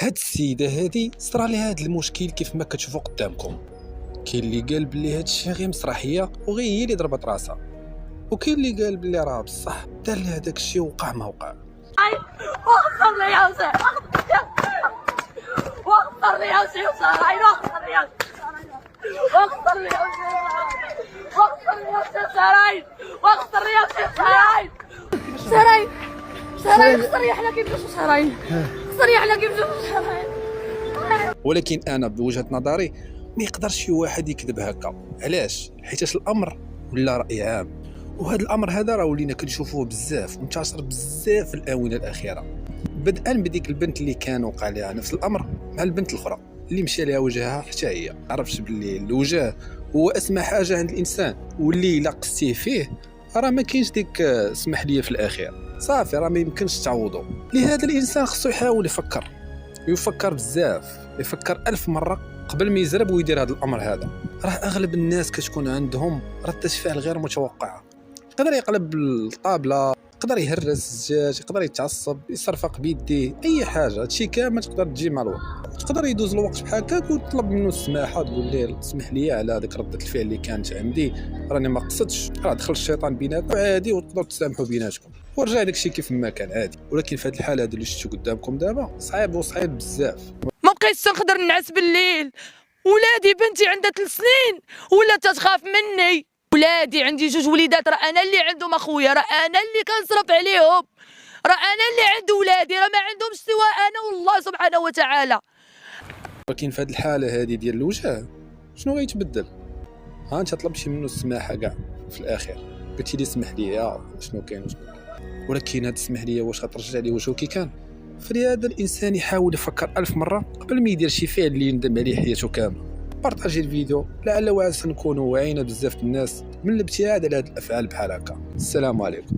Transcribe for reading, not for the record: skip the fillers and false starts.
هاد السيده هادي صرا لها هاد المشكل كيف ما كتشوفوا قدامكم. كاين اللي قال بلي هاد الشيء غير مسرحيه وغير هي اللي ضربت راسها، وكاين اللي قال بلي راه بصح دار لها داك الشيء وقع ما وقع. واخسر لي يا حسين، واخسر لي يا حسين وسراين، واخسر لي يا واخسر لي يا حسين، واخسر لي يا حسين سراين، واخسر لي يا حسين سراين، سراين سراين خسر يحنا كيف جوج سراين، خسر يحنا كيف جوج سراين. ولكن انا بوجهه نظري ما يقدرش شي واحد يكذب هكا. علاش؟ حيت الامر ولا راي عام، وهذا الامر هذا راه ولينا كنشوفوه بزاف منتشر بزاف في الاونه الاخيره، بدءا بديك البنت اللي كان وقع لها نفس الامر مع البنت الاخرى اللي مشى لها وجهها حتى هي. عرفت باللي الوجه هو اسمى حاجه عند الانسان، واللي الا قستيه فيه راه ما كاينش ديك اسمح لي في الاخير، صافي راه ما يمكنش تعوضه. لهذا الانسان خصو يحاول يفكر بزاف، يفكر 1000 مره قبل ما يزرب ويدير هذا الامر هذا. راه اغلب الناس كتكون عندهم ردة فعل غير متوقعه، يقدر يقلب الطابله، يقدر يهرس الزجاج، يقدر يتعصب، يصرفق بيديه، اي حاجه. هادشي كامل تقدر تجي مع الوقت. تقدر يدوز الوقت بحال هكاك وتطلب منه السماحه، تقول ليه اسمح لي على هذيك رده الفعل اللي كانت عندي، راني ما قصدتش، راه دخل الشيطان بيناتكم عادي، وتقدروا تسامحوا بيناتكم ورجع داكشي كيف ما كان عادي. ولكن في هذه الحاله هذه اللي شفتوا قدامكم دابا صعيب بزاف. ما بقيتش نقدر نعس بالليل، ولادي بنتي عندها 3 سنين ولا تتخاف مني، ولادي عندي 2 وليدات، راه انا اللي عندهم اخويا، راه انا اللي كنصرف عليهم، راه انا اللي عند ولادي، راه ما عندهمش سوى انا والله سبحانه وتعالى. ولكن في هذه الحاله هذه ديال الوجه شنو غيتبدل؟ ها انت طلبتي منه السماحه كاع في الاخير، قلتي لي اسمح لي شنو كاين وشنو كاين، ولكن هاد اسمح لي واش غترجع لي وجهه كي كان؟ فلهذا الانسان يحاول يفكر 1000 مره قبل ما يدير شي فعل اللي يندم عليه حياته كامله. بارطاجي الفيديو لعل وعسى نكونوا واعيين بزاف الناس من الابتعاد على هاد الافعال بحال هكا. السلام عليكم.